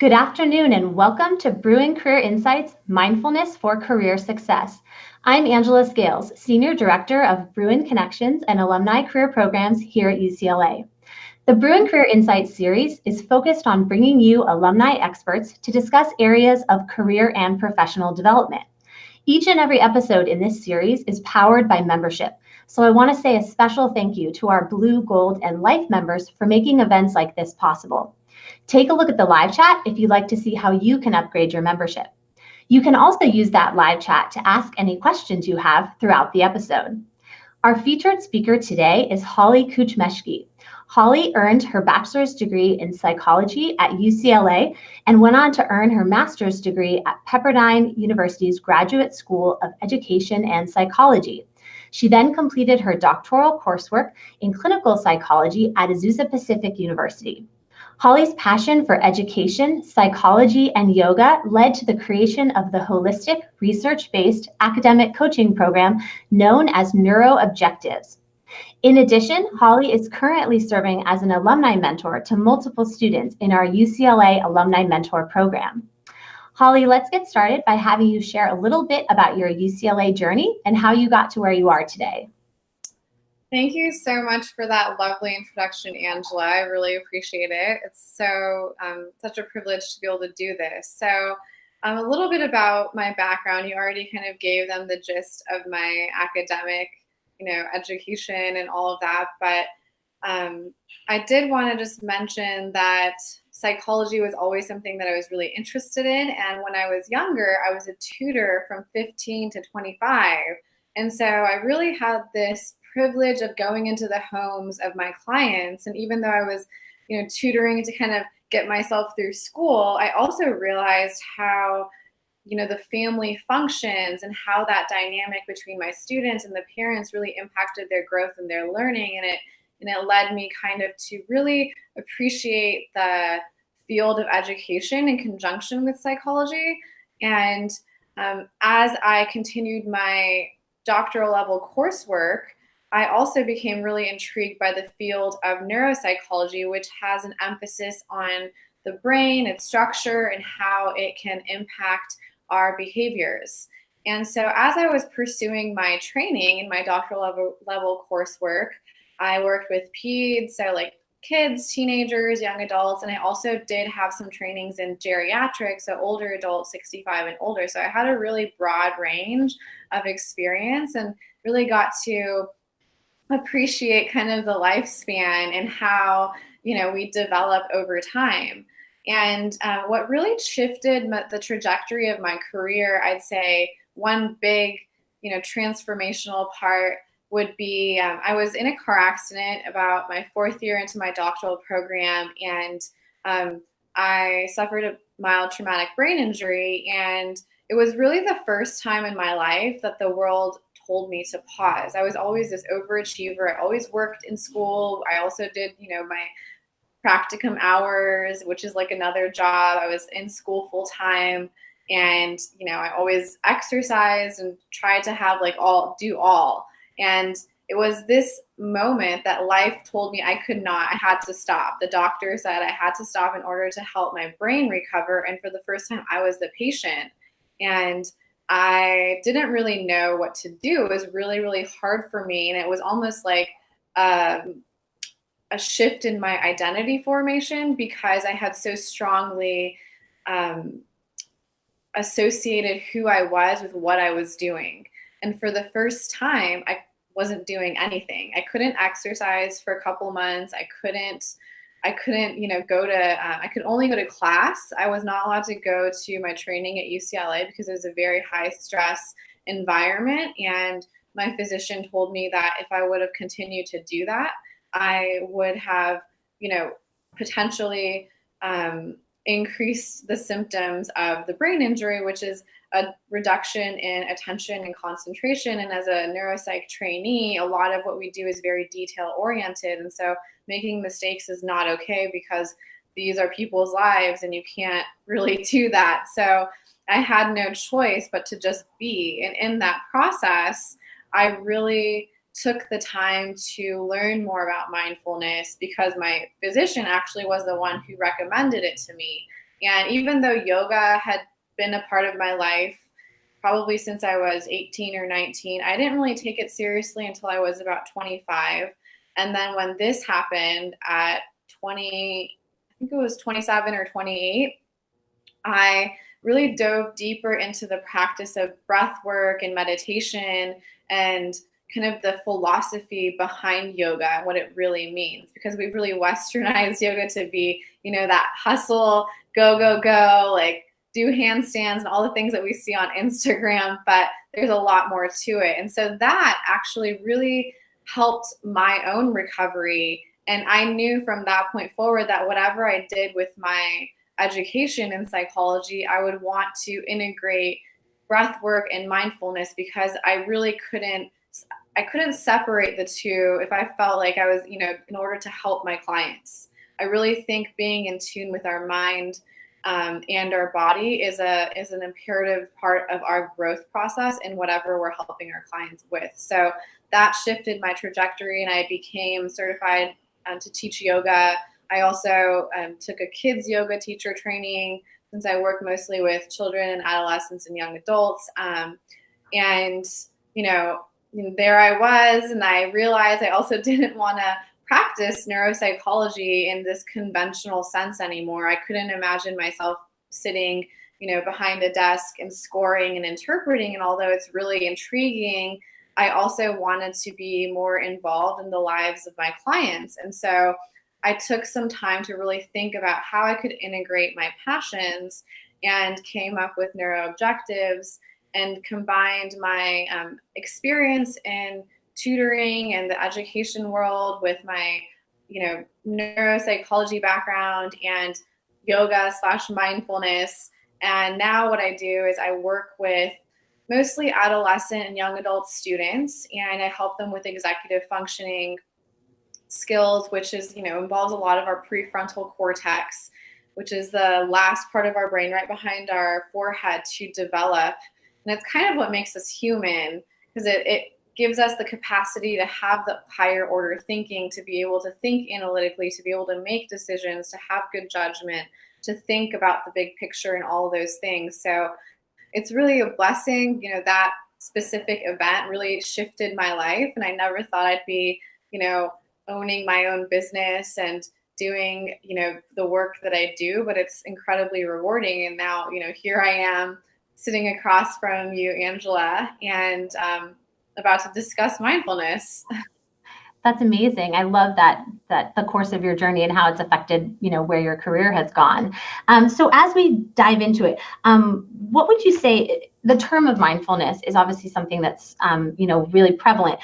Good afternoon and welcome to Bruin Career Insights, Mindfulness for Career Success. I'm Angela Scales, Senior Director of Bruin Connections and Alumni Career Programs here at UCLA. The Bruin Career Insights series is focused on bringing you alumni experts to discuss areas of career and professional development. Each and every episode in this series is powered by membership, so I want to say a special thank you to our Blue, Gold, and Life members for making events like this possible. Take a look at the live chat if you'd like to see how you can upgrade your membership. You can also use that live chat to ask any questions you have throughout the episode. Our featured speaker today is Holly Kuchmeshki. Holly earned her bachelor's degree in psychology at UCLA and went on to earn her master's degree at Pepperdine University's Graduate School of Education and Psychology. She then completed her doctoral coursework in clinical psychology at Azusa Pacific University. Holly's passion for education, psychology, and yoga led to the creation of the holistic, research-based academic coaching program known as NeuroObjectives. In addition, Holly is currently serving as an alumni mentor to multiple students in our UCLA Alumni Mentor Program. Holly, let's get started by having you share a little bit about your UCLA journey and how you got to where you are today. Thank you so much for that lovely introduction, Angela. I really appreciate it. It's so such a privilege to be able to do this. So a little bit about my background. You already kind of gave them the gist of my academic, education and all of that. But I did want to just mention that psychology was always something that I was really interested in. And when I was younger, I was a tutor from 15 to 25. And so I really had this privilege of going into the homes of my clients. And even though I was, tutoring to kind of get myself through school, I also realized how, the family functions and how that dynamic between my students and the parents really impacted their growth and their learning. And it led me kind of to really appreciate the field of education in conjunction with psychology. And as I continued my doctoral level coursework, I also became really intrigued by the field of neuropsychology, which has an emphasis on the brain, its structure, and how it can impact our behaviors. And so as I was pursuing my training in my doctoral level coursework, I worked with peds, so like kids, teenagers, young adults, and I also did have some trainings in geriatrics, so older adults, 65 and older. So I had a really broad range of experience and really got to appreciate kind of the lifespan and how, we develop over time. And what really shifted the trajectory of my career, I'd say one big, transformational part would be I was in a car accident about my fourth year into my doctoral program, and I suffered a mild traumatic brain injury. And it was really the first time in my life that the world told me to pause. I was always this overachiever. I always worked in school. I also did, my practicum hours, which is like another job. I was in school full time, and I always exercised and tried to have do all. And it was this moment that life told me I could not. I had to stop. The doctor said I had to stop in order to help my brain recover. And for the first time, I was the patient. And I didn't really know what to do. It was really, really hard for me. And it was almost like a shift in my identity formation because I had so strongly associated who I was with what I was doing. And for the first time, I wasn't doing anything. I couldn't exercise for a couple months. I couldn't, I could only go to class. I was not allowed to go to my training at UCLA because it was a very high stress environment. And my physician told me that if I would have continued to do that, I would have, potentially increased the symptoms of the brain injury, which is a reduction in attention and concentration. And as a neuropsych trainee, a lot of what we do is very detail oriented. And so making mistakes is not okay because these are people's lives and you can't really do that. So I had no choice but to just be. And in that process, I really took the time to learn more about mindfulness because my physician actually was the one who recommended it to me. And even though yoga had been a part of my life probably since I was 18 or 19, I didn't really take it seriously until I was about 25. And then when this happened at 20, I think it was 27 or 28, I really dove deeper into the practice of breath work and meditation and kind of the philosophy behind yoga and what it really means, because we've really westernized yoga to be, that hustle, go, go, go, like do handstands and all the things that we see on Instagram, but there's a lot more to it. And so that actually really helped my own recovery. And I knew from that point forward that whatever I did with my education in psychology, I would want to integrate breath work and mindfulness, because I really couldn't separate the two if I felt like I was, in order to help my clients. I really think being in tune with our mind and our body is an imperative part of our growth process in whatever we're helping our clients with. So that shifted my trajectory, and I became certified to teach yoga. I also took a kids yoga teacher training, since I work mostly with children and adolescents and young adults. And, there I was, and I realized I also didn't want to practice neuropsychology in this conventional sense anymore. I couldn't imagine myself sitting, behind a desk and scoring and interpreting. And although it's really intriguing, I also wanted to be more involved in the lives of my clients. And so I took some time to really think about how I could integrate my passions, and came up with neuroobjectives and combined my experience in tutoring and the education world with my, neuropsychology background and yoga/mindfulness. And now what I do is I work with mostly adolescent and young adult students, and I help them with executive functioning skills, which is, involves a lot of our prefrontal cortex, which is the last part of our brain right behind our forehead to develop. And it's kind of what makes us human, because it gives us the capacity to have the higher order thinking, to be able to think analytically, to be able to make decisions, to have good judgment, to think about the big picture and all of those things. So it's really a blessing. That specific event really shifted my life, and I never thought I'd be, owning my own business and doing, the work that I do, but it's incredibly rewarding. And now, here I am sitting across from you, Angela, and about to discuss mindfulness. That's amazing. I love that the course of your journey and how it's affected, where your career has gone. So as we dive into it, what would you say? The term of mindfulness is obviously something that's, really prevalent.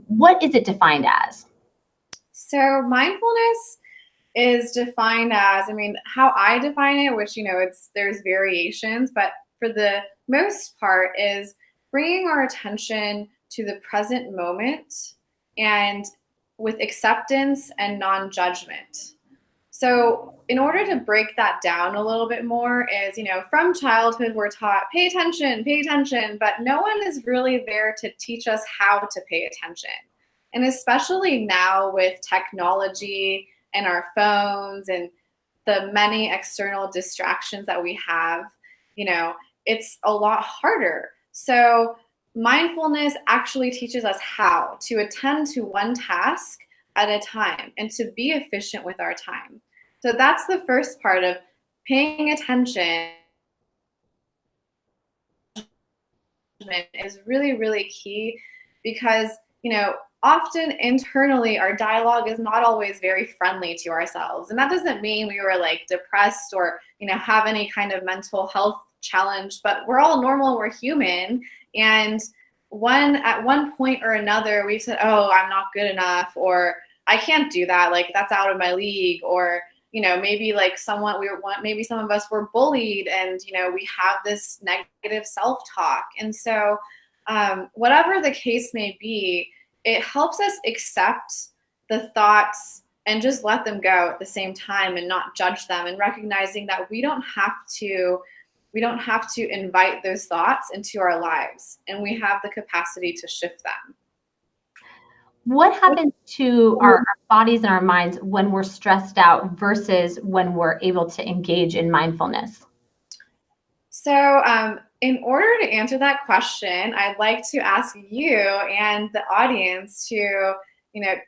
What is it defined as? So mindfulness is defined as, how I define it, which, there's variations, but for the most part is bringing our attention to the present moment, and with acceptance and non-judgment. So in order to break that down a little bit more is, from childhood, we're taught, pay attention, but no one is really there to teach us how to pay attention. And especially now with technology and our phones and the many external distractions that we have, it's a lot harder. So mindfulness actually teaches us how to attend to one task at a time and to be efficient with our time. So that's the first part of paying attention is really, really key, because, often internally our dialogue is not always very friendly to ourselves. And that doesn't mean we were like depressed or, have any kind of mental health challenge, but we're all normal and we're human. And at one point or another, we've said, oh, I'm not good enough, or I can't do that. Like, that's out of my league. Or, maybe like maybe some of us were bullied, and, we have this negative self-talk. And so whatever the case may be, it helps us accept the thoughts and just let them go at the same time, and not judge them, and recognizing that we don't have to invite those thoughts into our lives, and we have the capacity to shift them. What happens to our bodies and our minds when we're stressed out versus when we're able to engage in mindfulness? So, in order to answer that question, I'd like to ask you and the audience to,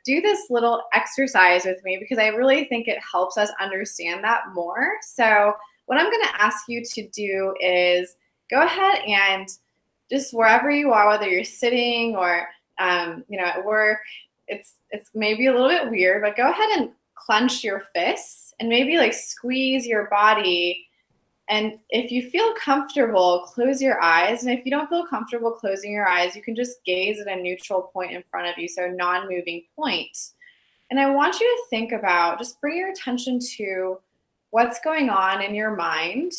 do this little exercise with me because I really think it helps us understand that more. So, what I'm going to ask you to do is go ahead and just wherever you are, whether you're sitting or, at work, it's maybe a little bit weird, but go ahead and clench your fists and maybe like squeeze your body, and if you feel comfortable, close your eyes. And if you don't feel comfortable closing your eyes, you can just gaze at a neutral point in front of you, so a non-moving point. And I want you to think about, just bring your attention to what's going on in your mind,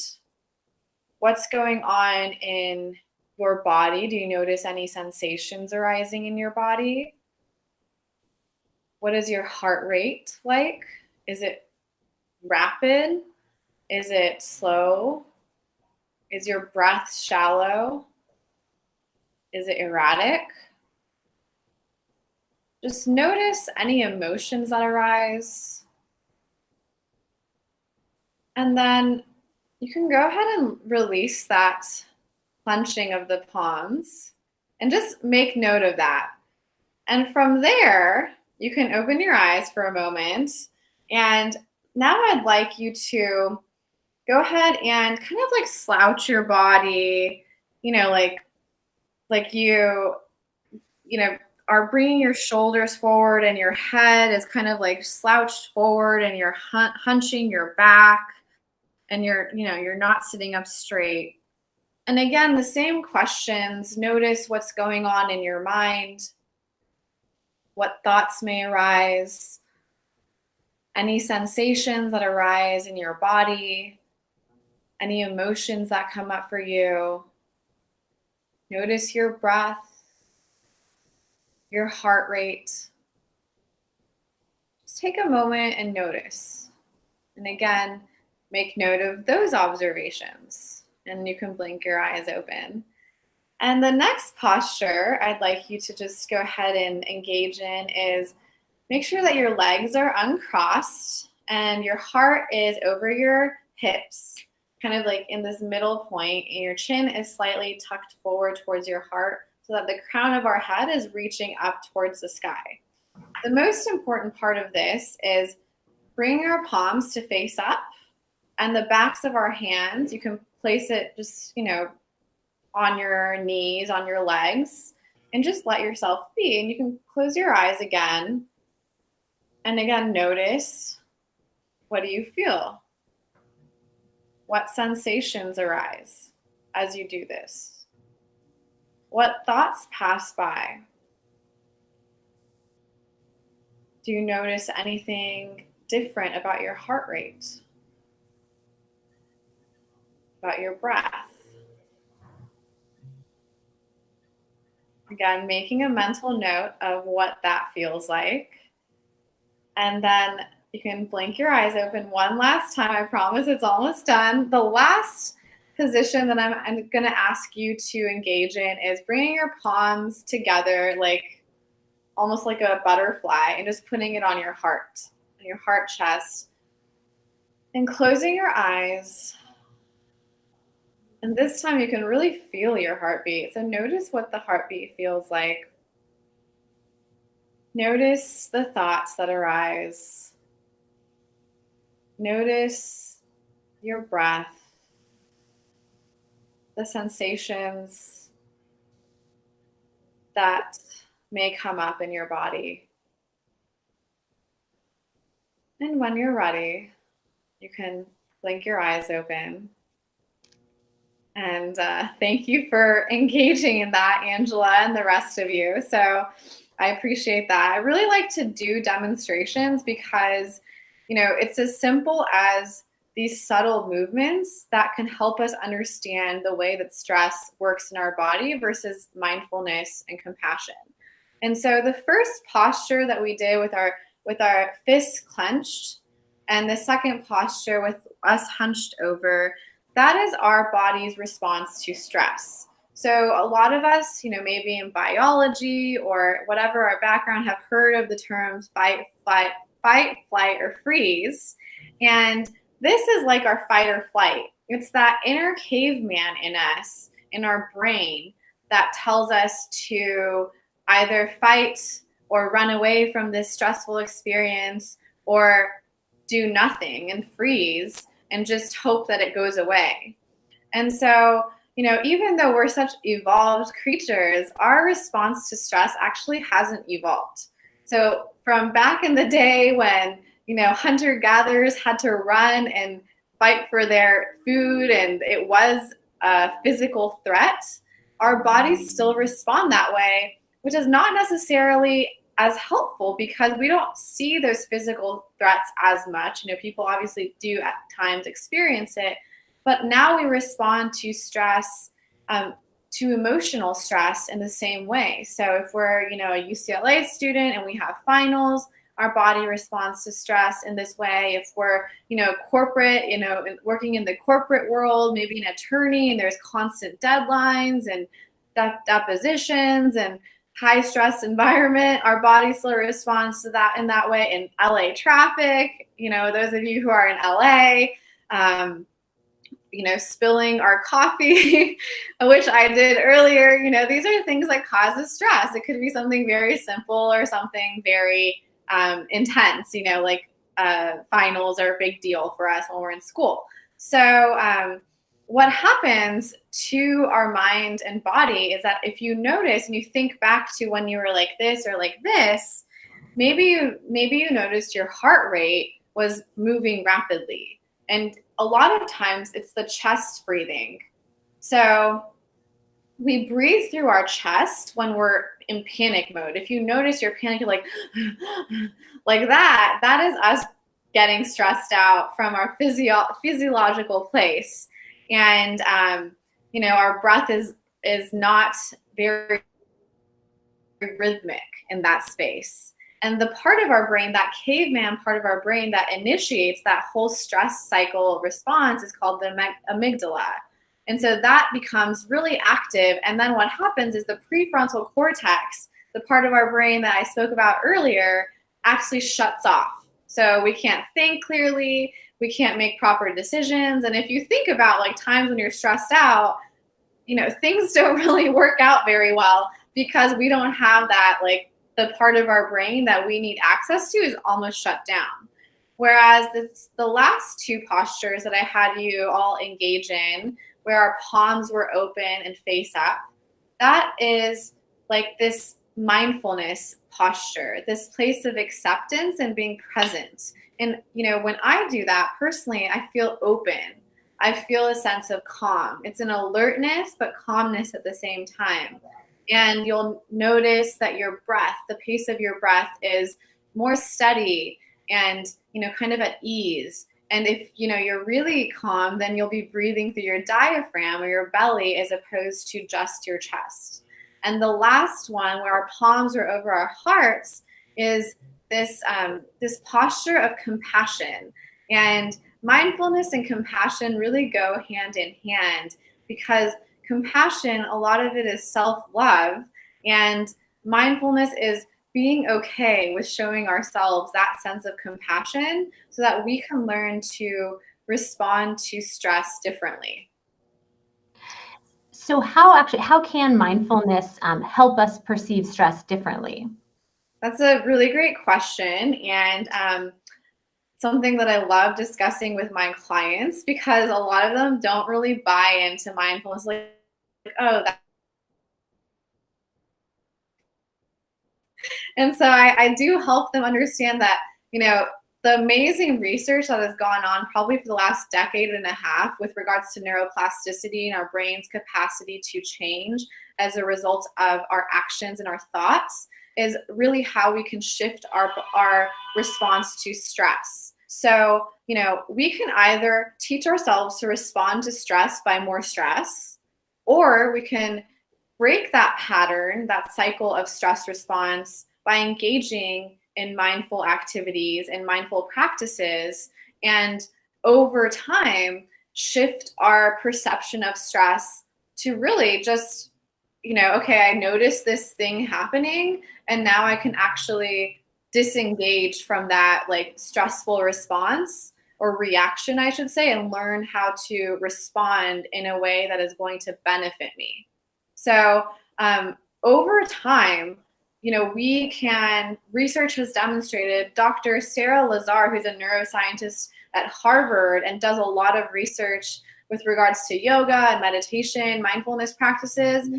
what's going on in your body. Do you notice any sensations arising in your body? What is your heart rate like? Is it rapid? Is it slow? Is your breath shallow? Is it erratic? Just notice any emotions that arise. And then you can go ahead and release that clenching of the palms and just make note of that. And from there, you can open your eyes for a moment. And now I'd like you to go ahead and kind of like slouch your body, like you are bringing your shoulders forward and your head is kind of like slouched forward and you're hunching your back and you're not sitting up straight. And again, the same questions. Notice what's going on in your mind, what thoughts may arise, any sensations that arise in your body, any emotions that come up for you. Notice your breath, your heart rate. Just take a moment and notice. And again, make note of those observations. And you can blink your eyes open. And the next posture I'd like you to just go ahead and engage in is make sure that your legs are uncrossed and your heart is over your hips, kind of like in this middle point, and your chin is slightly tucked forward towards your heart so that the crown of our head is reaching up towards the sky. The most important part of this is bringing our palms to face up, and the backs of our hands, you can place it just, on your knees, on your legs, and just let yourself be. And you can close your eyes again. And again, notice, what do you feel? What sensations arise as you do this? What thoughts pass by? Do you notice anything different about your heart rate? About your breath? Again, making a mental note of what that feels like. And then you can blink your eyes open one last time. I promise it's almost done. The last position that I'm going to ask you to engage in is bringing your palms together, like almost like a butterfly, and just putting it on your heart chest, and closing your eyes. And this time you can really feel your heartbeat. So notice what the heartbeat feels like. Notice the thoughts that arise. Notice your breath, the sensations that may come up in your body. And when you're ready, you can blink your eyes open. And thank you for engaging in that, Angela, and the rest of you. So I appreciate that. I really like to do demonstrations because, it's as simple as these subtle movements that can help us understand the way that stress works in our body versus mindfulness and compassion. And so the first posture that we did with our fists clenched, and the second posture with us hunched over, that is our body's response to stress. So a lot of us, maybe in biology or whatever our background, have heard of the terms fight, flight, or freeze. And this is like our fight or flight. It's that inner caveman in us, in our brain, that tells us to either fight or run away from this stressful experience, or do nothing and freeze and just hope that it goes away. And so, even though we're such evolved creatures, our response to stress actually hasn't evolved. So from back in the day when, hunter-gatherers had to run and fight for their food and it was a physical threat, our bodies still respond that way, which is not necessarily as helpful because we don't see those physical threats as much. People obviously do at times experience it, but now we respond to stress, to emotional stress in the same way. So if we're, a UCLA student and we have finals, our body responds to stress in this way. If we're, corporate, working in the corporate world, maybe an attorney, and there's constant deadlines and depositions and high stress environment, our body still responds to that in that way. In LA traffic, those of you who are in LA, spilling our coffee, which I did earlier, these are things that causes stress. It could be something very simple or something very intense, like finals are a big deal for us when we're in school. So what happens to our mind and body is that if you notice and you think back to when you were like this or like this, maybe you noticed your heart rate was moving rapidly. And a lot of times it's the chest breathing. So we breathe through our chest when we're in panic mode. If you notice you're panicking like that is us getting stressed out from our physiological place. And our breath is not very rhythmic in that space. And the part of our brain, that caveman part of our brain that initiates that whole stress cycle response, is called the amygdala. And so that becomes really active. And then what happens is the prefrontal cortex, the part of our brain that I spoke about earlier, actually shuts off. So we can't think clearly, we can't make proper decisions. And if you think about like times when you're stressed out, things don't really work out very well because we don't have that, like, the part of our brain that we need access to is almost shut down. Whereas the last two postures that I had you all engage in, where our palms were open and face up, that is like this mindfulness posture, this place of acceptance and being present. And, when I do that personally, I feel open. I feel a sense of calm. It's an alertness, but calmness at the same time. And you'll notice that your breath, the pace of your breath, is more steady and, kind of at ease. And if, you're really calm, then you'll be breathing through your diaphragm or your belly as opposed to just your chest. And the last one, where our palms are over our hearts, is this posture of compassion. And mindfulness and compassion really go hand in hand, because compassion, a lot of it is self-love, and mindfulness is being okay with showing ourselves that sense of compassion so that we can learn to respond to stress differently. So how can mindfulness help us perceive stress differently? That's a really great question, and something that I love discussing with my clients, because a lot of them don't really buy into mindfulness. Like, oh, and so I do help them understand that, the amazing research that has gone on probably for the last decade and a half with regards to neuroplasticity and our brain's capacity to change as a result of our actions and our thoughts is really how we can shift our response to stress. So, we can either teach ourselves to respond to stress by more stress, or we can break that pattern, that cycle of stress response, by engaging in mindful activities and mindful practices, and over time shift our perception of stress to really just okay, I noticed this thing happening, and now I can actually disengage from that like stressful response or reaction, I should say, and learn how to respond in a way that is going to benefit me. So over time, research has demonstrated, Dr. Sarah Lazar, who's a neuroscientist at Harvard and does a lot of research with regards to yoga and meditation, mindfulness practices,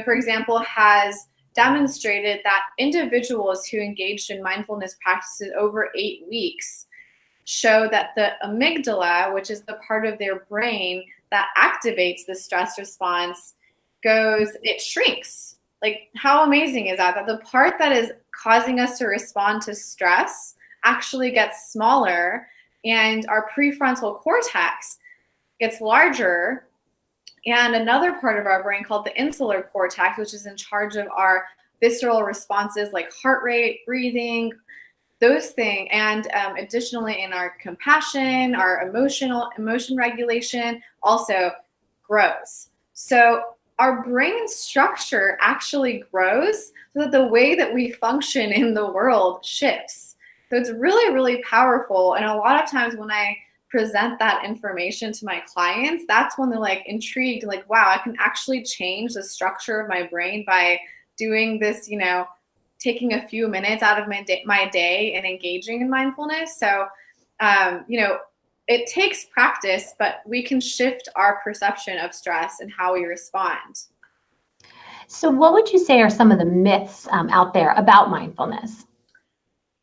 for example, has demonstrated that individuals who engaged in mindfulness practices over 8 weeks show that the amygdala, which is the part of their brain that activates the stress response, it shrinks. Like, how amazing is that? That the part that is causing us to respond to stress actually gets smaller, and our prefrontal cortex gets larger. And another part of our brain called the insular cortex, which is in charge of our visceral responses like heart rate, breathing, those things, and additionally in our compassion, our emotion regulation also grows. So our brain structure actually grows so that the way that we function in the world shifts. So it's really, really powerful. And a lot of times when I present that information to my clients, that's when they're like intrigued, like, wow, I can actually change the structure of my brain by doing this, taking a few minutes out of my day and engaging in mindfulness. So, it takes practice, but we can shift our perception of stress and how we respond. So what would you say are some of the myths out there about mindfulness?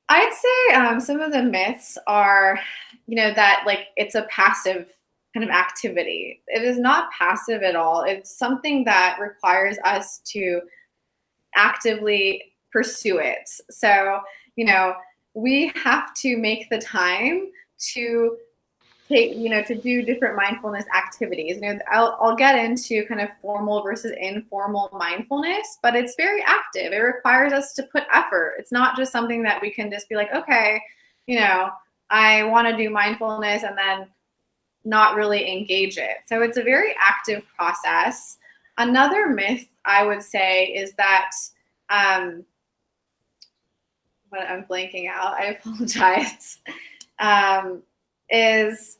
I'd say some of the myths are, that like it's a passive kind of activity. It is not passive at all. It's something that requires us to actively pursue it. So, we have to make the time to take, to do different mindfulness activities. I'll get into kind of formal versus informal mindfulness, but it's very active. It requires us to put effort. It's not just something that we can just be like, okay, I want to do mindfulness and then not really engage it. So it's a very active process. Another myth I would say is that, what I'm blanking out, I apologize, is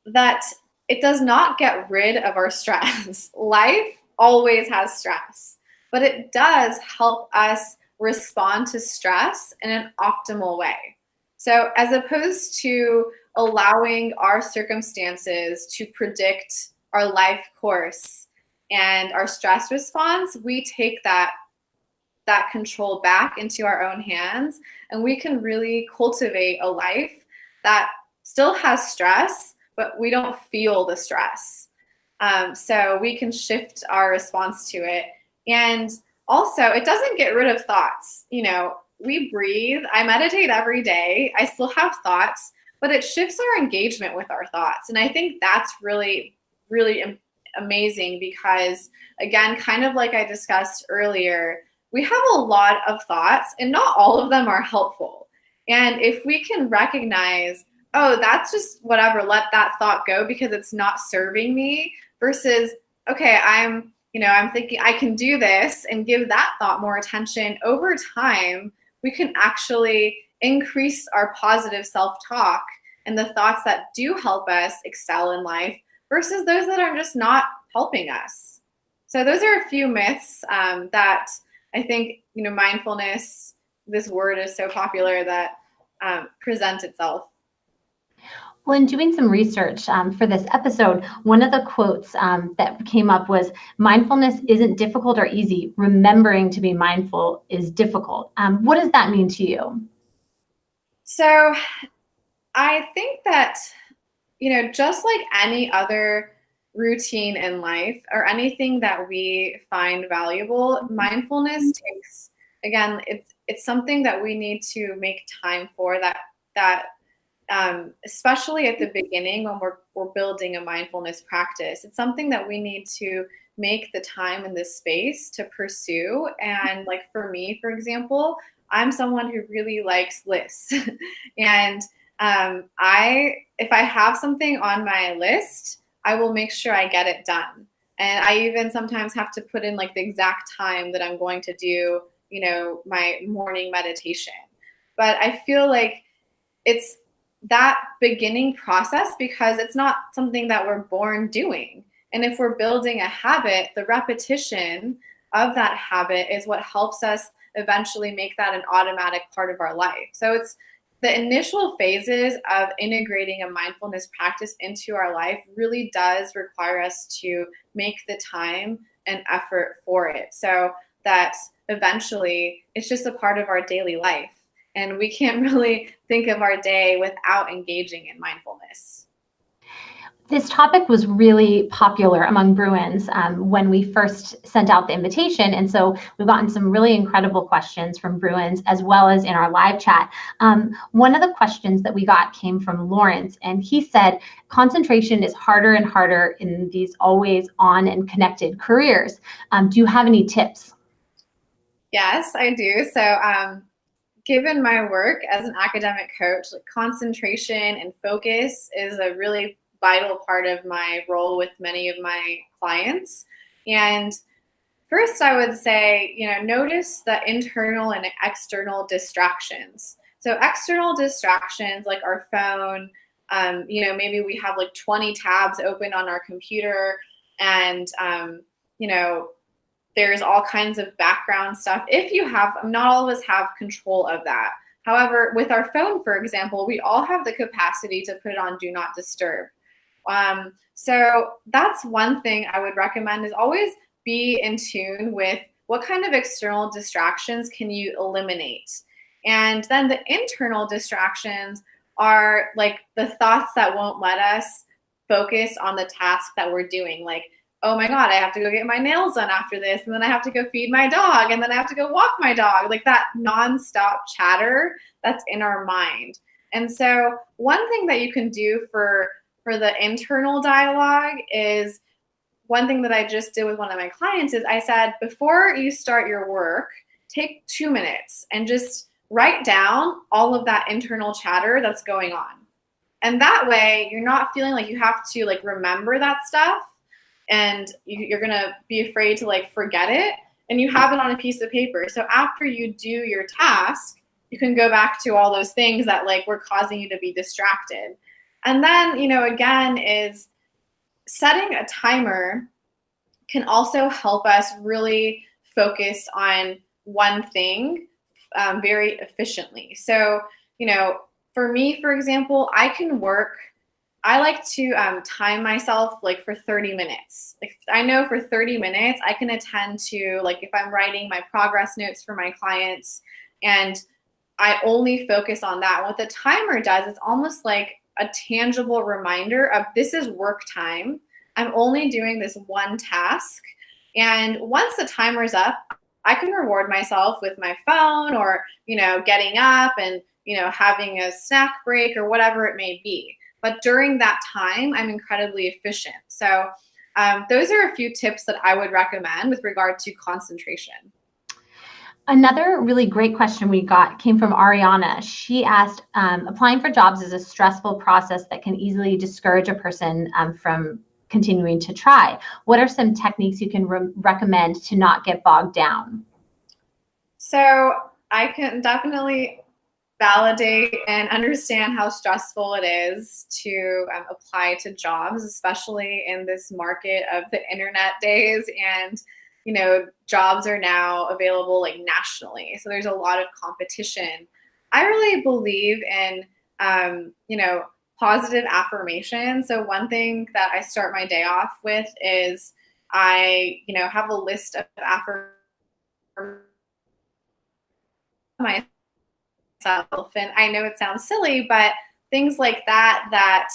that it does not get rid of our stress. Life always has stress, but it does help us respond to stress in an optimal way. So as opposed to allowing our circumstances to predict our life course and our stress response, we take that control back into our own hands, and we can really cultivate a life that still has stress, but we don't feel the stress. So we can shift our response to it. And also, it doesn't get rid of thoughts. We breathe. I meditate every day. I still have thoughts, but it shifts our engagement with our thoughts. And I think that's really, really amazing because, again, kind of like I discussed earlier, we have a lot of thoughts and not all of them are helpful. And if we can recognize, oh, that's just whatever, let that thought go because it's not serving me, versus, okay, I'm thinking I can do this and give that thought more attention, over time, we can actually increase our positive self-talk and the thoughts that do help us excel in life versus those that are just not helping us. So those are a few myths that I think, mindfulness, this word is so popular that presents itself. Well, in doing some research for this episode, one of the quotes that came up was, mindfulness isn't difficult or easy. Remembering to be mindful is difficult. What does that mean to you? So I think that, just like any other routine in life or anything that we find valuable, mindfulness takes, again, it's something that we need to make time for, that especially at the beginning when we're building a mindfulness practice. It's something that we need to make the time and the space to pursue. And like for me, for example, I'm someone who really likes lists. And if I have something on my list, I will make sure I get it done. And I even sometimes have to put in like the exact time that I'm going to do, my morning meditation. But I feel like it's that beginning process because it's not something that we're born doing. And if we're building a habit, the repetition of that habit is what helps us eventually make that an automatic part of our life. So it's the initial phases of integrating a mindfulness practice into our life really does require us to make the time and effort for it so that eventually it's just a part of our daily life. And we can't really think of our day without engaging in mindfulness. This topic was really popular among Bruins when we first sent out the invitation. And so we've gotten some really incredible questions from Bruins as well as in our live chat. One of the questions that we got came from Lawrence, and he said, concentration is harder and harder in these always on and connected careers. Do you have any tips? Yes, I do. So given my work as an academic coach, like concentration and focus is a really vital part of my role with many of my clients. And first, I would say, notice the internal and external distractions. So external distractions like our phone, maybe we have like 20 tabs open on our computer and, there's all kinds of background stuff. If you have, not all of us have control of that. However, with our phone, for example, we all have the capacity to put it on do not disturb. So that's one thing I would recommend is always be in tune with what kind of external distractions can you eliminate. And then the internal distractions are like the thoughts that won't let us focus on the task that we're doing. Like, oh my God, I have to go get my nails done after this. And then I have to go feed my dog. And then I have to go walk my dog. Like that nonstop chatter that's in our mind. And so one thing that you can do for the internal dialogue is one thing that I just did with one of my clients is I said, before you start your work, take 2 minutes and just write down all of that internal chatter that's going on. And that way you're not feeling like you have to like remember that stuff and you're going to be afraid to like forget it, and you have it on a piece of paper. So after you do your task, you can go back to all those things that like were causing you to be distracted. And then, again, is setting a timer can also help us really focus on one thing very efficiently. So, for me, for example, I like to time myself like for 30 minutes. Like I know for 30 minutes, I can attend to like if I'm writing my progress notes for my clients and I only focus on that. What the timer does is almost like a tangible reminder of this is work time. I'm only doing this one task. And once the timer's up, I can reward myself with my phone or, getting up and, having a snack break or whatever it may be. But during that time, I'm incredibly efficient. So those are a few tips that I would recommend with regard to concentration. Another really great question we got came from Ariana. She asked, applying for jobs is a stressful process that can easily discourage a person from continuing to try. What are some techniques you can recommend to not get bogged down? So I can definitely validate and understand how stressful it is to apply to jobs, especially in this market of the internet days. And, jobs are now available like nationally. So there's a lot of competition. I really believe in, positive affirmation. So one thing that I start my day off with is I, have a list of affirmations myself. And I know it sounds silly, but things like that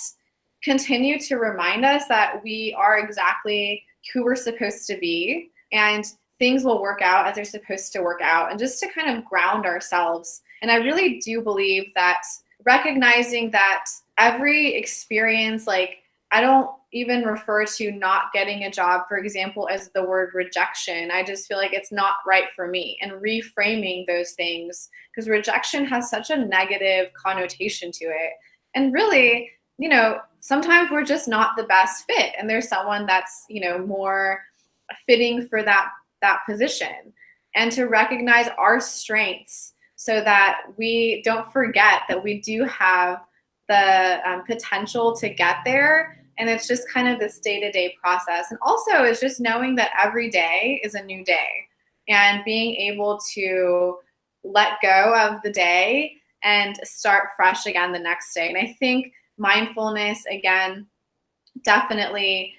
continue to remind us that we are exactly who we're supposed to be and things will work out as they're supposed to work out, and just to kind of ground ourselves. And I really do believe that recognizing that every experience, like I don't even refer to not getting a job, for example, as the word rejection. I just feel like it's not right for me, and reframing those things, because rejection has such a negative connotation to it. And really, sometimes we're just not the best fit, and there's someone that's, more fitting for that position. And to recognize our strengths so that we don't forget that we do have the potential to get there. And it's just kind of this day-to-day process. And also it's just knowing that every day is a new day and being able to let go of the day and start fresh again the next day. And I think mindfulness, again, definitely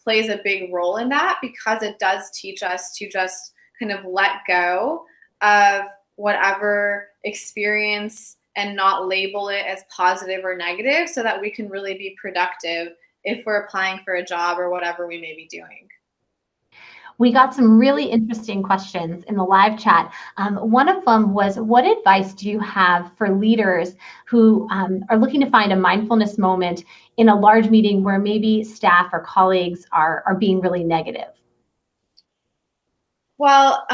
plays a big role in that, because it does teach us to just kind of let go of whatever experience and not label it as positive or negative, so that we can really be productive if we're applying for a job or whatever we may be doing. We got some really interesting questions in the live chat. One of them was, what advice do you have for leaders who are looking to find a mindfulness moment in a large meeting where maybe staff or colleagues are being really negative? Well,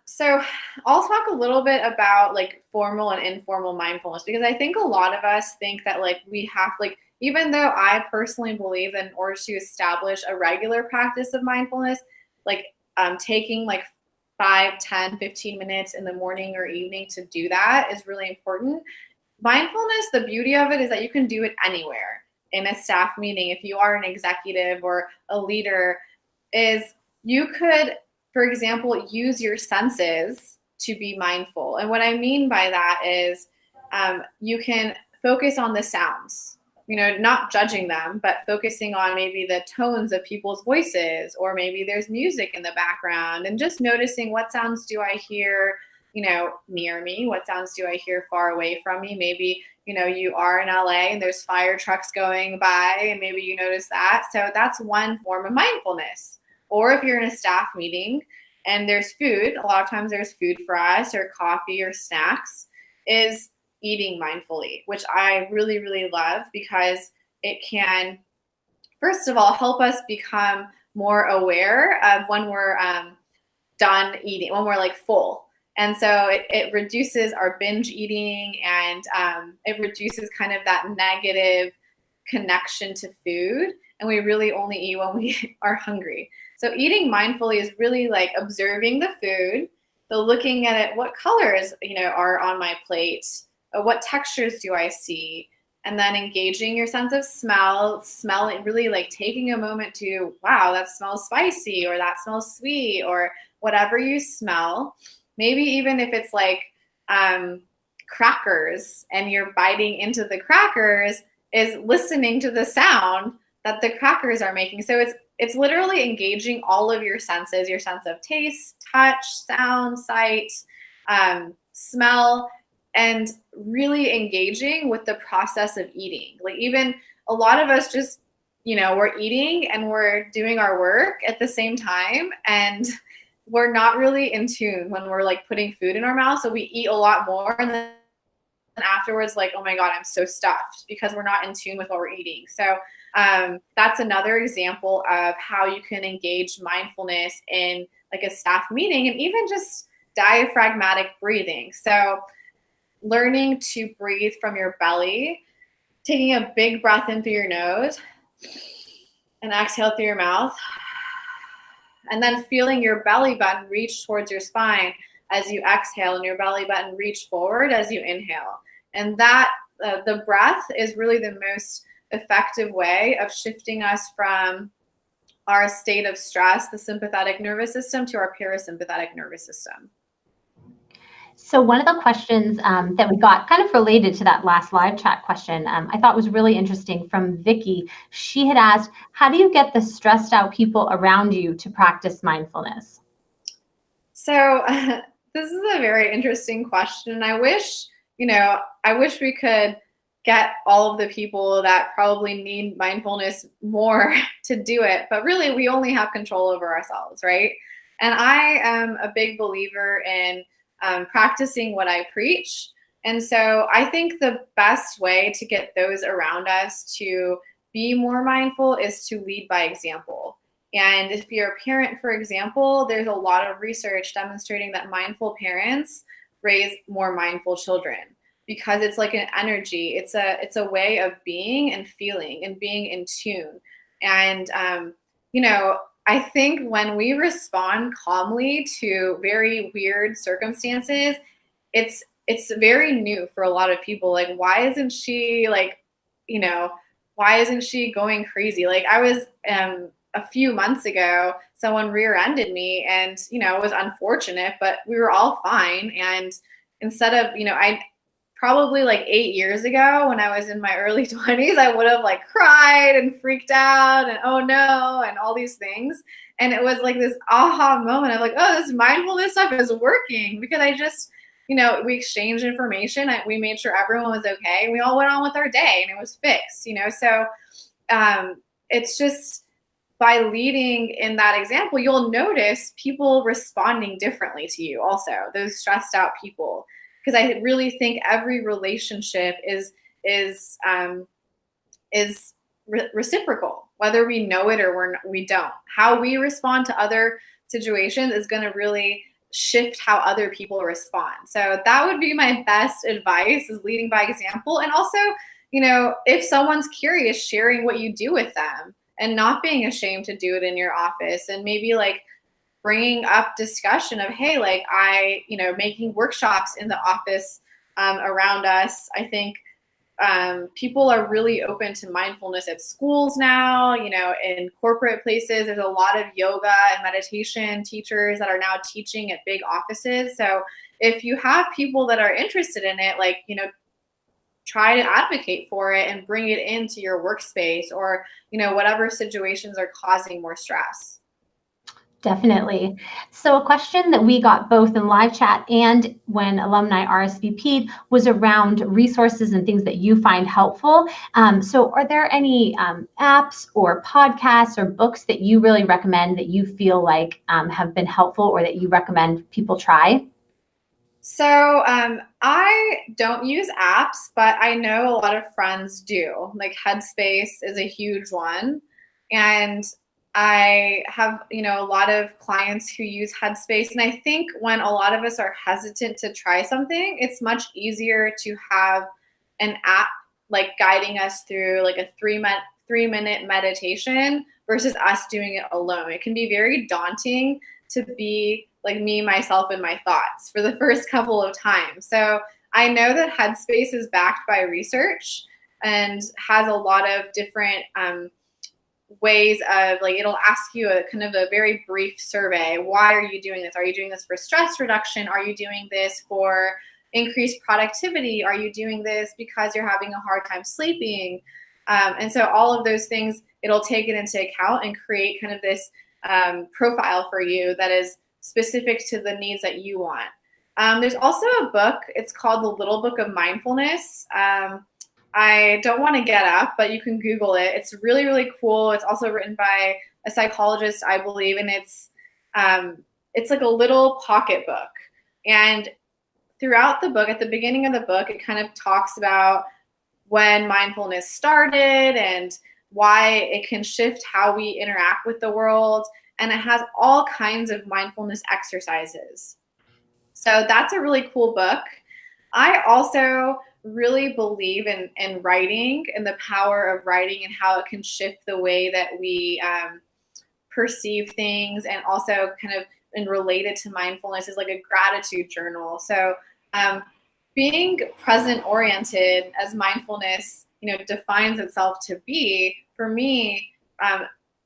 so I'll talk a little bit about like formal and informal mindfulness, because I think a lot of us think that like we have, like, even though I personally believe that in order to establish a regular practice of mindfulness, like taking like 5, 10, 15 minutes in the morning or evening to do that is really important. Mindfulness, the beauty of it is that you can do it anywhere in a staff meeting. If you are an executive or a leader, is you could, for example, use your senses to be mindful. And what I mean by that is you can focus on the sounds, not judging them, but focusing on maybe the tones of people's voices, or maybe there's music in the background, and just noticing what sounds do I hear, near me? What sounds do I hear far away from me? Maybe, you are in LA and there's fire trucks going by, and maybe you notice that. So that's one form of mindfulness. Or if you're in a staff meeting and there's food, a lot of times there's food for us, or coffee or snacks, is eating mindfully, which I really, really love, because it can, first of all, help us become more aware of when we're done eating, when we're like full. And so it reduces our binge eating, and it reduces kind of that negative connection to food. And we really only eat when we are hungry. So eating mindfully is really like observing the food, so looking at it, what colors, are on my plate, what textures do I see, and then engaging your sense of smelling, really like taking a moment to, wow, that smells spicy, or that smells sweet, or whatever you smell. Maybe even if it's like crackers and you're biting into the crackers, is listening to the sound that the crackers are making. So it's literally engaging all of your senses, your sense of taste, touch, sound, sight, smell, and really engaging with the process of eating. Like, even a lot of us just, we're eating and we're doing our work at the same time, and we're not really in tune when we're like putting food in our mouth. So we eat a lot more, and then afterwards, like, oh my God, I'm so stuffed, because we're not in tune with what we're eating. So that's another example of how you can engage mindfulness in like a staff meeting, and even just diaphragmatic breathing. So learning to breathe from your belly, taking a big breath in through your nose and exhale through your mouth, and then feeling your belly button reach towards your spine as you exhale, and your belly button reach forward as you inhale. And that the breath is really the most effective way of shifting us from our state of stress, the sympathetic nervous system, to our parasympathetic nervous system. So one of the questions that we got, kind of related to that last live chat question, I thought was really interesting, from Vicky. She had asked, how do you get the stressed out people around you to practice mindfulness? So this is a very interesting question. I wish we could get all of the people that probably need mindfulness more to do it, but really we only have control over ourselves, right? And I am a big believer in practicing what I preach. And so I think the best way to get those around us to be more mindful is to lead by example. And if you're a parent, for example, there's a lot of research demonstrating that mindful parents raise more mindful children, because it's like an energy. It's a way of being and feeling and being in tune. And I think when we respond calmly to very weird circumstances, it's very new for a lot of people. Like, why isn't she you know, why isn't she going crazy? Like, I was a few months ago, someone rear-ended me, and it was unfortunate, but we were all fine. And instead of, I probably like 8 years ago when I was in my early 20s, I would have like cried and freaked out and oh no and all these things. And it was like this aha moment of like, oh, this mindfulness stuff is working, because I just, we exchanged information. We made sure everyone was okay. We all went on with our day and it was fixed, So it's just by leading in that example, you'll notice people responding differently to you also, those stressed out people. Because I really think every relationship is reciprocal, whether we know it or we don't. How we respond to other situations is going to really shift how other people respond. So that would be my best advice, is leading by example. And also, if someone's curious, sharing what you do with them and not being ashamed to do it in your office, and maybe like bringing up discussion of, hey, like making workshops in the office around us. I think people are really open to mindfulness at schools now, in corporate places. There's a lot of yoga and meditation teachers that are now teaching at big offices. So if you have people that are interested in it, try to advocate for it and bring it into your workspace, or, whatever situations are causing more stress. Definitely. So a question that we got both in live chat and when alumni RSVP'd was around resources and things that you find helpful. So are there any apps or podcasts or books that you really recommend that you feel like have been helpful, or that you recommend people try? So I don't use apps, but I know a lot of friends do. Like Headspace is a huge one. And I have, a lot of clients who use Headspace. And I think when a lot of us are hesitant to try something, it's much easier to have an app like guiding us through like a 3-minute meditation versus us doing it alone. It can be very daunting to be like me, myself, and my thoughts for the first couple of times. So I know that Headspace is backed by research and has a lot of different ways of, like, it'll ask you a kind of a very brief survey. Why are you doing this? Are you doing this for stress reduction? Are you doing this for increased productivity? Are you doing this because you're having a hard time sleeping? And so all of those things, it'll take it into account and create kind of this profile for you that is specific to the needs that you want. There's also a book. It's called The Little Book of Mindfulness. I don't want to get up, but you can Google it. It's really, really cool. It's also written by a psychologist, I believe, and it's like a little pocket book. And throughout the book, at the beginning of the book, it kind of talks about when mindfulness started and why it can shift how we interact with the world. And it has all kinds of mindfulness exercises. So that's a really cool book. I also really believe in writing and the power of writing and how it can shift the way that we perceive things, and also kind of and related to mindfulness is like a gratitude journal. So being present oriented, as mindfulness defines itself to be, for me,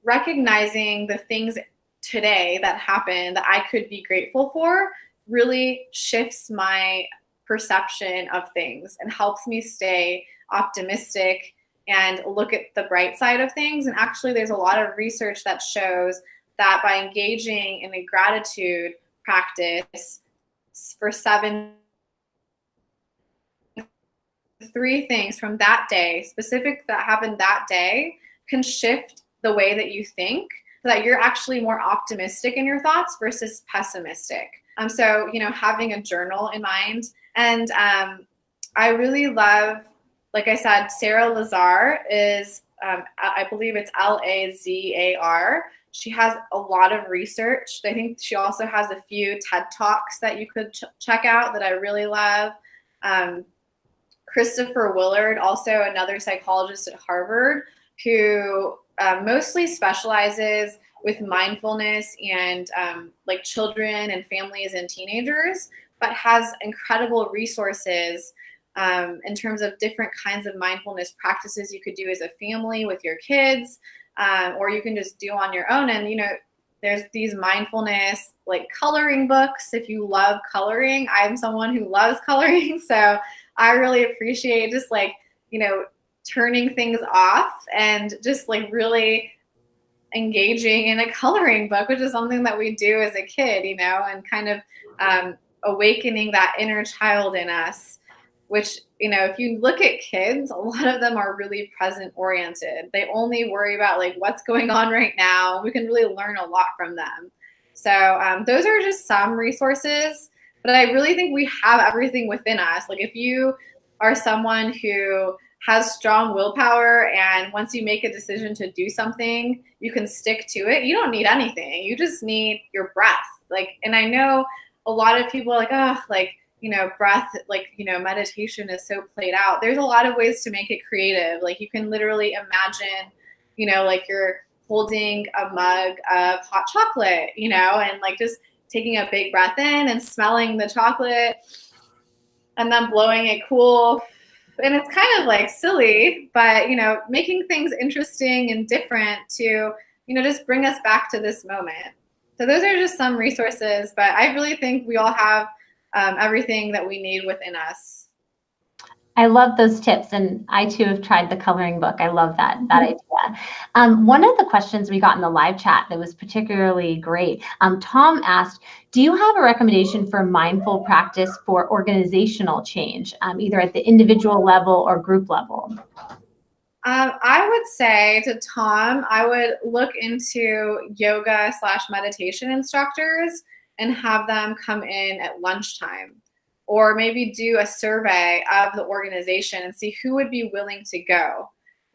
recognizing the things today that happen that I could be grateful for really shifts my perception of things and helps me stay optimistic and look at the bright side of things. And actually, there's a lot of research that shows that by engaging in a gratitude practice for 3 things from that day, specific that happened that day, can shift the way that you think, so that you're actually more optimistic in your thoughts versus pessimistic. So, having a journal in mind. And I really love, like I said, Sarah Lazar is, I believe it's Lazar. She has a lot of research. I think she also has a few TED Talks that you could check out that I really love. Christopher Willard, also another psychologist at Harvard, who mostly specializes with mindfulness and like children and families and teenagers, but has incredible resources in terms of different kinds of mindfulness practices you could do as a family with your kids, or you can just do on your own. And, there's these mindfulness like coloring books. If you love coloring, I'm someone who loves coloring. So I really appreciate just like, turning things off and just like really engaging in a coloring book, which is something that we do as a kid, and kind of awakening that inner child in us, which, if you look at kids, a lot of them are really present oriented. They only worry about like what's going on right now. We can really learn a lot from them. So those are just some resources, but I really think we have everything within us. Like if you are someone who has strong willpower, and once you make a decision to do something, you can stick to it. You don't need anything. You just need your breath. And I know a lot of people are like, oh, breath, meditation is so played out. There's a lot of ways to make it creative. Like you can literally imagine, like you're holding a mug of hot chocolate, and like just taking a big breath in and smelling the chocolate and then blowing it cool. And it's kind of like silly, but, making things interesting and different to, just bring us back to this moment. So those are just some resources, but I really think we all have everything that we need within us. I love those tips, and I too have tried the coloring book. I love that idea. One of the questions we got in the live chat that was particularly great, Tom asked, do you have a recommendation for mindful practice for organizational change, either at the individual level or group level? I would say to Tom, I would look into yoga/meditation instructors and have them come in at lunchtime, or maybe do a survey of the organization and see who would be willing to go.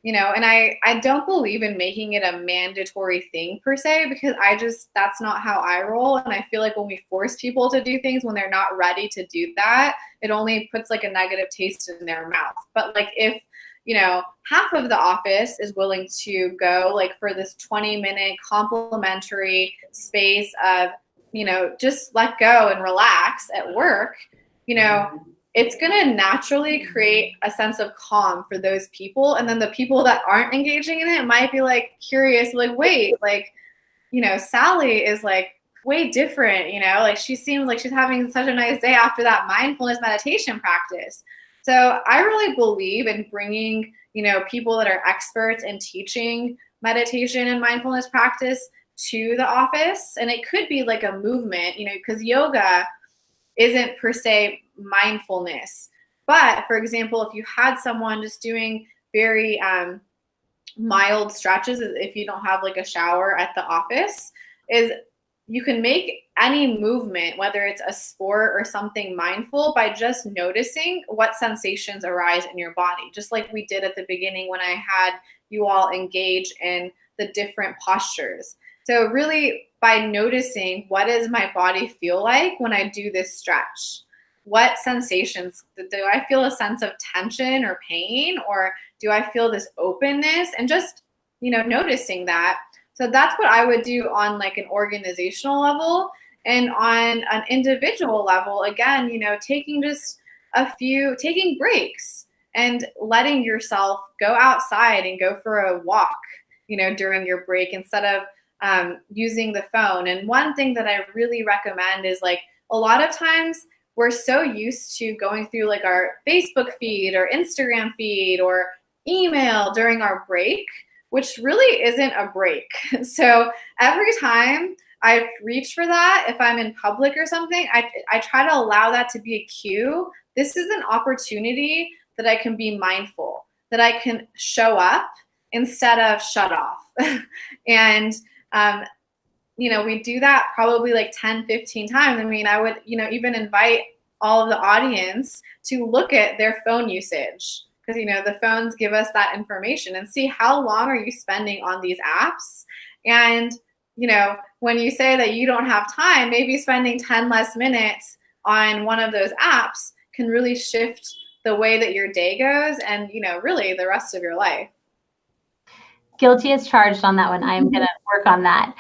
And I don't believe in making it a mandatory thing per se, because that's not how I roll. And I feel like when we force people to do things when they're not ready to do that, it only puts like a negative taste in their mouth. But like if half of the office is willing to go like for this 20-minute complimentary space of, just let go and relax at work, it's going to naturally create a sense of calm for those people. And then the people that aren't engaging in it might be like curious, like, wait, like, Sally is like way different, like she seems like she's having such a nice day after that mindfulness meditation practice. So I really believe in bringing, people that are experts in teaching meditation and mindfulness practice to the office. And it could be like a movement, because yoga isn't per se mindfulness. But for example, if you had someone just doing very mild stretches, if you don't have like a shower at the office, is you can make any movement, whether it's a sport or something, mindful by just noticing what sensations arise in your body. Just like we did at the beginning when I had you all engage in the different postures. So really by noticing, what does my body feel like when I do this stretch? What sensations? Do I feel a sense of tension or pain, or do I feel this openness? And just, noticing that. So that's what I would do on like an organizational level. And on an individual level, again, taking breaks and letting yourself go outside and go for a walk, during your break, instead of using the phone. And one thing that I really recommend is like a lot of times we're so used to going through like our Facebook feed or Instagram feed or email during our break, which really isn't a break. So every time I reach for that, if I'm in public or something, I try to allow that to be a cue. This is an opportunity that I can be mindful, that I can show up instead of shut off. And, we do that probably like 10, 15 times. I mean, I would, even invite all of the audience to look at their phone usage, because, the phones give us that information, and see how long are you spending on these apps. And, when you say that you don't have time, maybe spending 10 less minutes on one of those apps can really shift the way that your day goes and, really the rest of your life. Guilty as charged on that one. I'm going to work on that.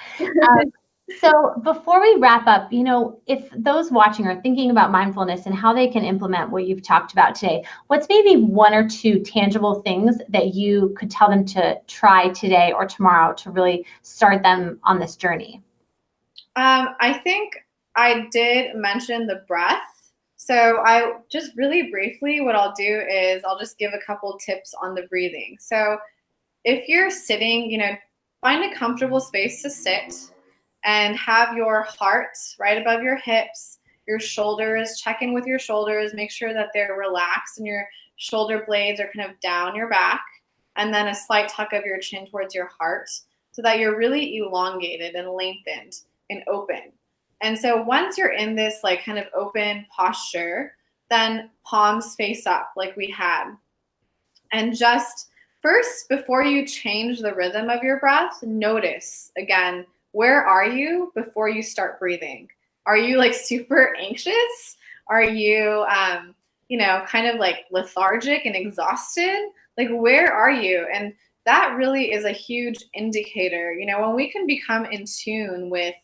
So before we wrap up, if those watching are thinking about mindfulness and how they can implement what you've talked about today, what's maybe one or two tangible things that you could tell them to try today or tomorrow to really start them on this journey? I think I did mention the breath. So I just really briefly, what I'll do is I'll just give a couple tips on the breathing. So if you're sitting, find a comfortable space to sit and have your heart right above your hips, your shoulders, check in with your shoulders, make sure that they're relaxed and your shoulder blades are kind of down your back, and then a slight tuck of your chin towards your heart so that you're really elongated and lengthened and open. And so once you're in this like kind of open posture, then palms face up like we had. And just first, before you change the rhythm of your breath, notice again, where are you before you start breathing? Are you like super anxious? Are you, kind of like lethargic and exhausted? Like, where are you? And that really is a huge indicator. When we can become in tune with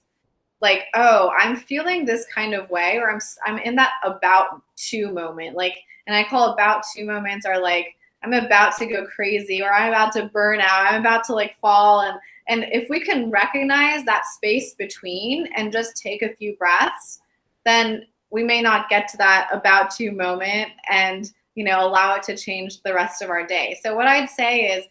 like, oh, I'm feeling this kind of way, or I'm in that about to moment. Like, and I call about to moments are like, I'm about to go crazy, or I'm about to burn out, I'm about to like fall. And if we can recognize that space between and just take a few breaths, then we may not get to that about to moment and, allow it to change the rest of our day. So what I'd say is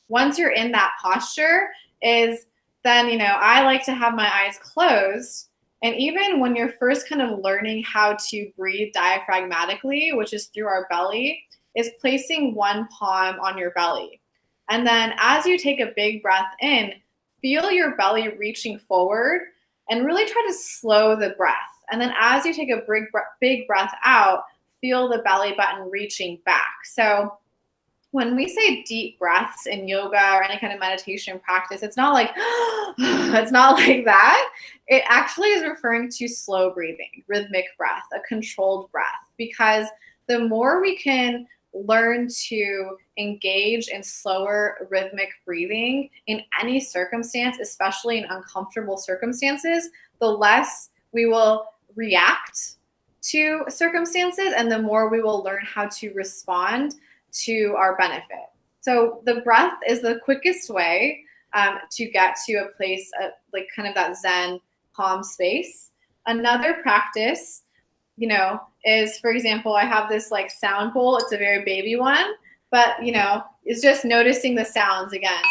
once you're in that posture is then, I like to have my eyes closed. And even when you're first kind of learning how to breathe diaphragmatically, which is through our belly, is placing one palm on your belly. And then as you take a big breath in, feel your belly reaching forward and really try to slow the breath. And then as you take a big breath out, feel the belly button reaching back. So when we say deep breaths in yoga or any kind of meditation practice, it's not like, it's not like that. It actually is referring to slow breathing, rhythmic breath, a controlled breath, because the more we can learn to engage in slower rhythmic breathing in any circumstance, especially in uncomfortable circumstances, the less we will react to circumstances and the more we will learn how to respond to our benefit. So the breath is the quickest way to get to a place of, like kind of that Zen calm space. Another practice, is, for example, I have this like sound bowl. It's a very baby one, but, it's just noticing the sounds again.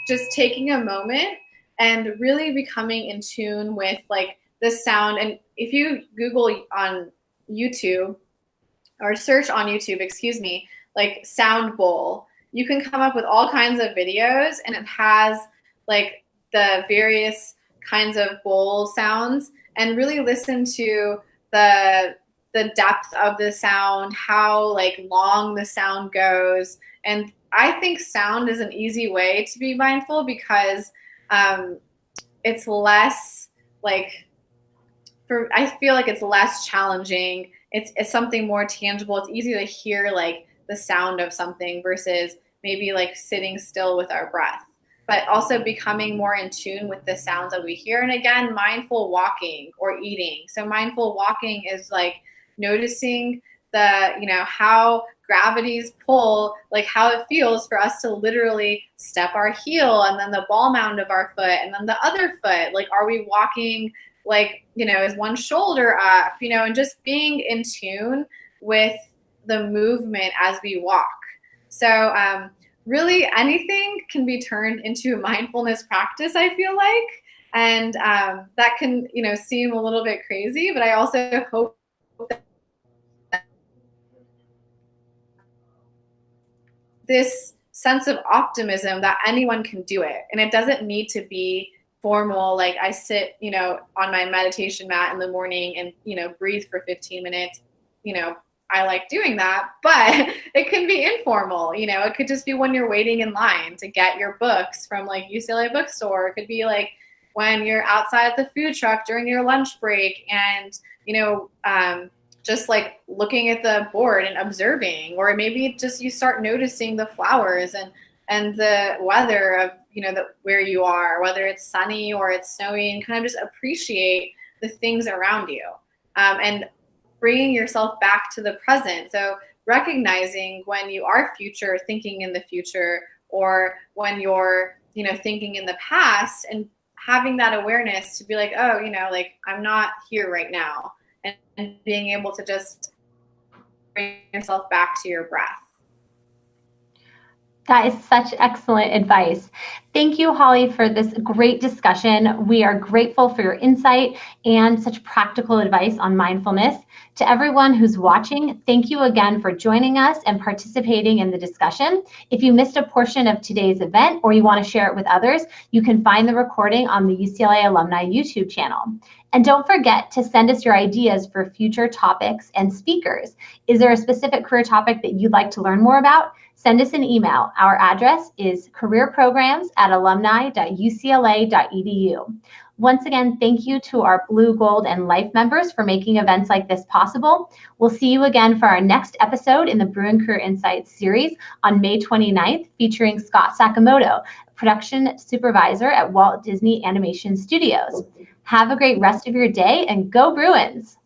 Just taking a moment and really becoming in tune with like the sound. And if you Google on YouTube or search on YouTube, like sound bowl, you can come up with all kinds of videos, and it has like the various kinds of bowl sounds, and really listen to the depth of the sound, how like long the sound goes. And I think sound is an easy way to be mindful because it's less like, I feel like it's less challenging. It's something more tangible. It's easy to hear like the sound of something versus maybe like sitting still with our breath, but also becoming more in tune with the sounds that we hear. And again, mindful walking or eating. So mindful walking is like noticing the, how gravity's pull, like how it feels for us to literally step our heel and then the ball mound of our foot and then the other foot. Like, are we walking like, is one shoulder up, and just being in tune with the movement as we walk. So really anything can be turned into a mindfulness practice, I feel like. And that can, seem a little bit crazy, but I also hope that this sense of optimism that anyone can do it. And it doesn't need to be formal, like I sit, on my meditation mat in the morning and, breathe for 15 minutes. I like doing that, but it can be informal. It could just be when you're waiting in line to get your books from like UCLA bookstore. It could be like when you're outside at the food truck during your lunch break and, just like looking at the board and observing, or maybe just you start noticing the flowers and the weather of, where you are, whether it's sunny or it's snowy, and kind of just appreciate the things around you, and bringing yourself back to the present. So recognizing when you are future, thinking in the future, or when you're, thinking in the past, and having that awareness to be like, oh, like I'm not here right now, and being able to just bring yourself back to your breath. That is such excellent advice. Thank you, Holly, for this great discussion. We are grateful for your insight and such practical advice on mindfulness. To everyone who's watching, thank you again for joining us and participating in the discussion. If you missed a portion of today's event or you want to share it with others, you can find the recording on the UCLA Alumni YouTube channel. And don't forget to send us your ideas for future topics and speakers. Is there a specific career topic that you'd like to learn more about? Send us an email. Our address is careerprograms@alumni.ucla.edu. Once again, thank you to our Blue, Gold, and Life members for making events like this possible. We'll see you again for our next episode in the Bruin Career Insights series on May 29th, featuring Scott Sakamoto, production supervisor at Walt Disney Animation Studios. Have a great rest of your day, and go Bruins!